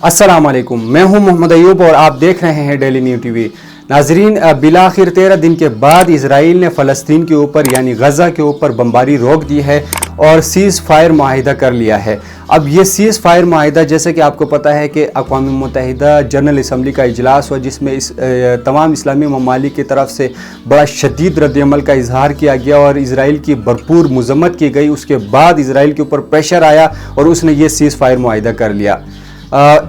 अस्सलाम वालेकुम, मैं हूं मोहम्मद अयूब और आप देख रहे हैं डेली न्यूज़ टीवी। नाजरीन, बिलाखिर 13 दिन के बाद इजराइल ने फ़लस्तीन के ऊपर यानी गज़ा के ऊपर बमबारी रोक दी है और सीज़ फायर माहिदा कर लिया है। अब ये सीज़ फायर माहिदा, जैसे कि आपको पता है कि अक़वाम मुत्तहिदा जनरल असम्बली का इजलास हुआ जिसमें तमाम इस्लामी ममालिक की तरफ से बड़ा शदीद रद्दअमल का इजहार किया गया और इजराइल की भरपूर मज़म्मत की गई। उसके बाद इजराइल के ऊपर प्रेशर आया और उसने ये सीज़ फायर माहिदा कर लिया।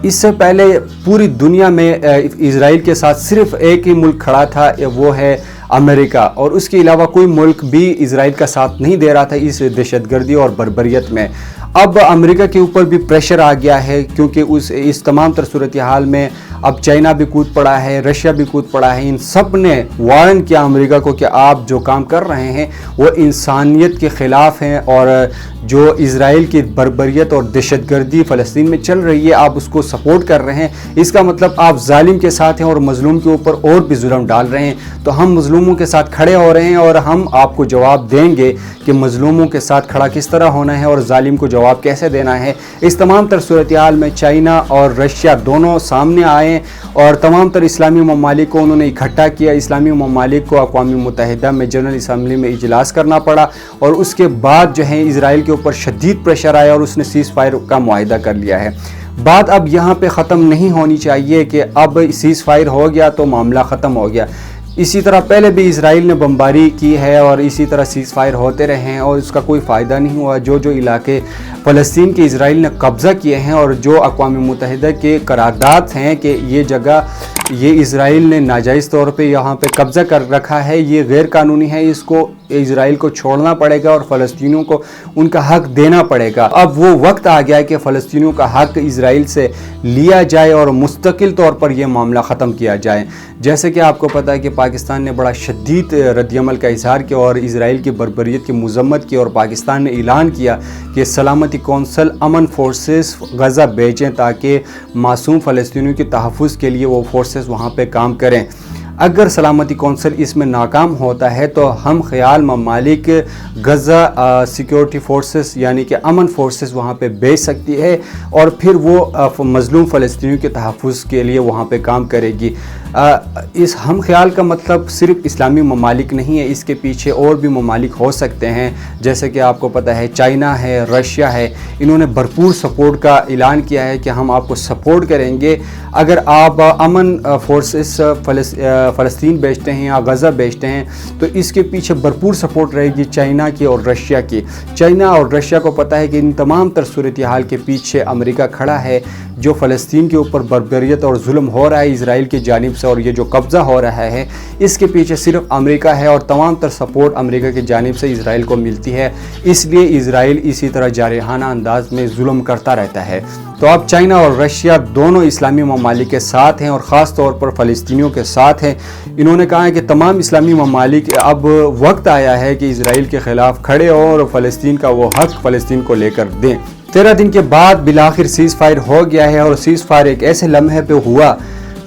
इससे पहले पूरी दुनिया में इजराइल के साथ सिर्फ एक ही मुल्क खड़ा था, वो है अमेरिका, और उसके अलावा कोई मुल्क भी इजराइल का साथ नहीं दे रहा था इस दहशतगर्दी और बर्बरियत में। अब अमेरिका के ऊपर भी प्रेशर आ गया है क्योंकि इस तमाम तर सूरत हाल में अब चाइना भी कूद पड़ा है, रशिया भी कूद पड़ा है। इन सब ने वार्न किया अमेरिका को कि आप जो काम कर रहे हैं वो इंसानियत के ख़िलाफ़ हैं और जो इजराइल की बर्बरियत और दहशतगर्दी फ़लस्तीन में चल रही है आप उसको सपोर्ट कर रहे हैं। इसका मतलब आप जालिम के साथ हैं और मज़लूम के ऊपर और भी जुल्म डाल रहे हैं। तो हम मज़लूमों के साथ खड़े हो रहे हैं और हम आपको जवाब देंगे कि मज़लूमों के साथ खड़ा किस तरह होना है और जालिम को जवाब कैसे देना है। इस तमाम तर सूरत हाल में चाइना और रशिया दोनों सामने आए और तमाम तर इस्लामी ममालिक को उन्होंने इकट्ठा किया। इस्लामी ममालिक को अक़वाम मुत्तहिदा में जनरल असम्बली में इजलास करना पड़ा और उसके बाद जो है इजराइल के ऊपर शदीद प्रेशर आया और उसने सीज़ फायर का मुआहिदा कर लिया है। बात अब यहाँ पे ख़त्म नहीं होनी चाहिए कि अब सीज़ फायर हो गया तो मामला ख़त्म हो गया। इसी तरह पहले भी इजराइल ने बमबारी की है और इसी तरह सीज़ फायर होते रहे हैं और इसका कोई फ़ायदा नहीं हुआ। जो इलाके फ़लस्तीन के इजराइल ने कब्ज़ा किए हैं और जो अक़वाम मुत्तहिदा के करारदाद हैं कि ये जगह ये इजराइल ने नाजायज़ तौर पे यहाँ पे कब्ज़ा कर रखा है, ये गैर कानूनी है, इसको इजराइल को छोड़ना पड़ेगा और फ़लस्तीनियों को उनका हक़ देना पड़ेगा। अब वो वक्त आ गया है कि फ़लस्तीनियों का हक़ इजराइल से लिया जाए और मुस्तकिल तौर पर यह मामला ख़त्म किया जाए। जैसे कि आपको पता है कि पाकिस्तान ने बड़ा शदीद रद्दअमल का इजहार किया और इजराइल की बर्बरियत की मज़म्मत की और पाकिस्तान ने ऐलान किया कि सलामती कौंसल अमन फोर्सेस गज़ा भेजें ताकि मासूम फ़लस्तीनियों के तहफ़्फ़ुज़ के लिए वो फोर्सेस वहाँ पे काम करें। अगर सलामती कौंसल इसमें नाकाम होता है तो हम ख़याल ममालिक गज़ा सिक्योरिटी फोर्सेस यानी कि अमन फोर्सेस वहाँ पे भेज सकती है और फिर वो मज़लूम फ़लस्तीनियों के तहफ़्फ़ुज़ के लिए वहाँ पे काम करेगी। इस हम ख़याल का मतलब सिर्फ इस्लामी ममालिक नहीं है, इसके पीछे और भी ममालिक हो सकते हैं। जैसे कि आपको पता है चाइना है, रशिया है, इन्होंने भरपूर सपोर्ट का ऐलान किया है कि हम आपको सपोर्ट करेंगे अगर आप अमन फोर्सेस फ़लस्तीन भेजते हैं या गज़ा भेजते हैं। तो इसके पीछे भरपूर सपोर्ट रहेगी चाइना की और रशिया की। चाइना और रशिया को पता है कि इन तमाम तर सूरत हाल के पीछे अमेरिका खड़ा है। जो फ़लस्तीन के ऊपर बर्बरियत और जुल्म हो रहा है इजराइल की जानिब से और ये जो कब्ज़ा हो रहा है इसके पीछे सिर्फ अमेरिका है और तमाम तर सपोर्ट अमेरिका की जानिब से इजराइल को मिलती है। इसलिए इजराइल इसी तरह जारहाना अंदाज में जुल्म करता रहता है। तो अब चाइना और रशिया दोनों इस्लामी ममालिक के साथ हैं और ख़ास तौर पर फ़लस्तीनियों के साथ हैं। इन्होंने कहा है कि तमाम इस्लामी ममालिक अब वक्त आया है कि इजराइल के ख़िलाफ़ खड़े हों और फ़लस्तीन का वो हक़ फ़लस्तीन को लेकर दें। 13 दिन के बाद बिलाखिर सीज़ फायर हो गया है और सीज़ फायर एक ऐसे लम्हे पे हुआ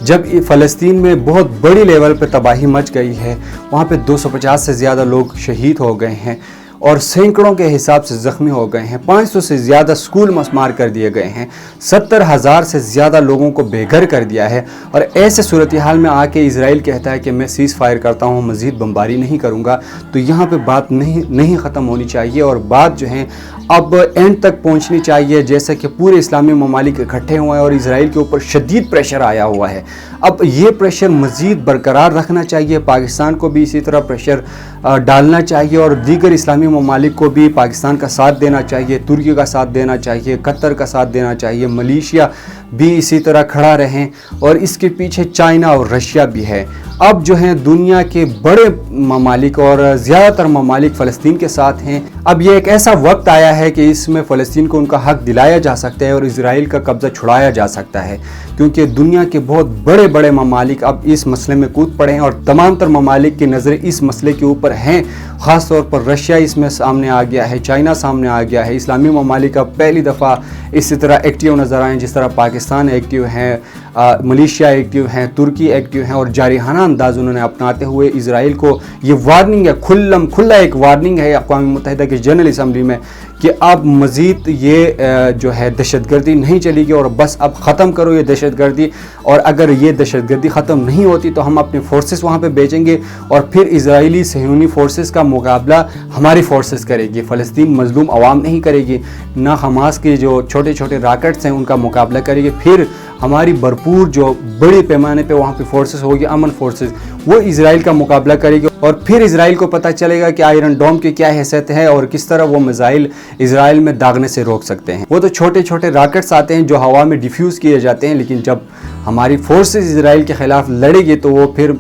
जब फ़लस्तीन में बहुत बड़ी लेवल पे तबाही मच गई है। वहाँ पे 250 से ज़्यादा लोग शहीद हो गए हैं और सैकड़ों के हिसाब से ज़ख्मी हो गए हैं। 500 से ज़्यादा स्कूल मस्मार कर दिए गए हैं। 70,000 से ज़्यादा लोगों को बेघर कर दिया है। और ऐसे सूरत हाल में आके इजराइल कहता है कि मैं सीज़ फायर करता हूँ, मज़ीद बमबारी नहीं करूँगा। तो यहाँ पे बात नहीं ख़त्म होनी चाहिए और बात जो है अब एंड तक पहुँचनी चाहिए। जैसे कि पूरे इस्लामी ममालिक इकट्ठे हुए हैं और इजराइल के ऊपर शदीद प्रेशर आया हुआ है। अब ये प्रेशर मज़ीद बरकरार रखना चाहिए। पाकिस्तान को भी इसी तरह प्रेशर डालना चाहिए और दीगर इस्लामी ममालिक को भी पाकिस्तान का साथ देना चाहिए, तुर्की का साथ देना चाहिए, कतर का साथ देना चाहिए, मलेशिया भी इसी तरह खड़ा रहें और इसके पीछे चाइना और रशिया भी है। अब जो है दुनिया के बड़े ममालिक और ज़्यादातर ममालिक फ़लस्तीन के साथ हैं। अब ये एक ऐसा वक्त आया है कि इसमें फ़लस्तीन को उनका हक़ दिलाया जा सकता है और इजराइल का कब्ज़ा छुड़ाया जा सकता है क्योंकि दुनिया के बहुत बड़े बड़े ममालिक अब इस मसले में कूद पड़े हैं और तमाम तर ममालिक की नज़रें इस मसले के ऊपर हैं। ख़ास तौर पर रशिया इसमें सामने आ गया है, चाइना सामने आ गया है। इस्लामी ममालिक अब पहली दफ़ा इसी तरह एक्टिव नज़र आए जिस तरह पाकिस्तान एक्टिव है, मलेशिया एक्टिव हैं, तुर्की एक्टिव हैं और जारिहाना अंदाज उन्होंने अपनाते हुए इसराइल को ये वार्निंग है, खुला एक वार्निंग है अक़वाम मुत्तहिदा की जनरल असम्बली में कि अब मज़ीद ये जो है दहशतगर्दी नहीं चलेगी और बस अब ख़त्म करो ये दहशतगर्दी, और अगर ये दहशतगर्दी ख़त्म नहीं होती तो हम अपने फोर्सेस वहाँ पे भेजेंगे और फिर इजरायली सहयूनी फोर्सेस का मुकाबला हमारी फोर्सेस करेगी। फ़लस्तीन मज़लूम अवाम नहीं करेगी, ना हमास के जो छोटे छोटे रॉकेट्स हैं उनका मुकाबला करेगी, फिर हमारी भरपूर जो बड़े पैमाने पे वहाँ पे फोर्सेस होगी, अमन फोर्सेस, वो इजराइल का मुकाबला करेगी और फिर इजराइल को पता चलेगा कि आयरन डोम की क्या हैसियत है और किस तरह वो मिसाइल इजराइल में दागने से रोक सकते हैं। वो तो छोटे छोटे रॉकेट्स आते हैं जो हवा में डिफ्यूज़ किए जाते हैं, लेकिन जब हमारी फोर्सेस इजराइल के ख़िलाफ़ लड़ेगी तो वो फिर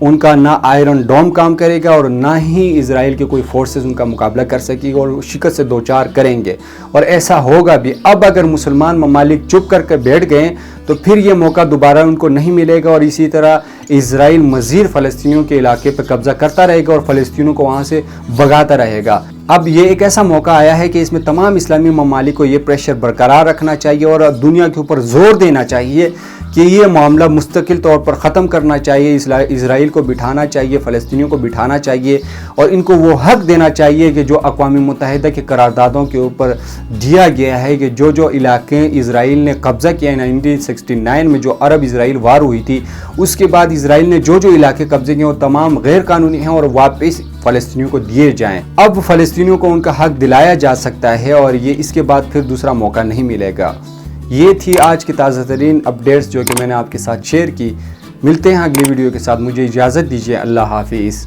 उनका ना आयरन डोम काम करेगा और ना ही इजराइल के कोई फोर्सेस उनका मुकाबला कर सकेगी और शिकस्त से दो चार करेंगे, और ऐसा होगा भी। अब अगर मुसलमान ममालिक चुप करके बैठ गए तो फिर ये मौका दोबारा उनको नहीं मिलेगा और इसी तरह इजराइल मज़ीद फ़लस्तीनियों के इलाके पर कब्ज़ा करता रहेगा और फ़लस्तीनियों को वहाँ से भगाता रहेगा। अब ये एक ऐसा मौका आया है कि इसमें तमाम इस्लामी ममालिक को ये प्रेशर बरकरार रखना चाहिए और दुनिया के ऊपर ज़ोर देना चाहिए कि ये मामला मुस्तकिल तौर पर ख़त्म करना चाहिए, इजराइल को बिठाना चाहिए, फ़लस्तीनियों को बिठाना चाहिए और इनको वो हक़ देना चाहिए कि जो अक़वाम मुत्तहिदा के करारदादों के ऊपर दिया गया है कि जो जो इलाके इजराइल ने कब्ज़ा किया है 1969 में जो अरब इजराइल वार हुई थी, उसके बाद इजराइल ने जो जो इलाके कब्ज़े किए वो तमाम गैर कानूनी हैं और वापस फ़लस्तीनियों को दिए जाएँ। अब फ़लस्तीनियों को उनका हक़ दिलाया जा सकता है और ये इसके बाद फिर दूसरा मौका नहीं मिलेगा। ये थी आज की ताज़ा तरीन अपडेट्स जो कि मैंने आपके साथ शेयर की। मिलते हैं अगली वीडियो के साथ, मुझे इजाज़त दीजिए। अल्लाह हाफिज़।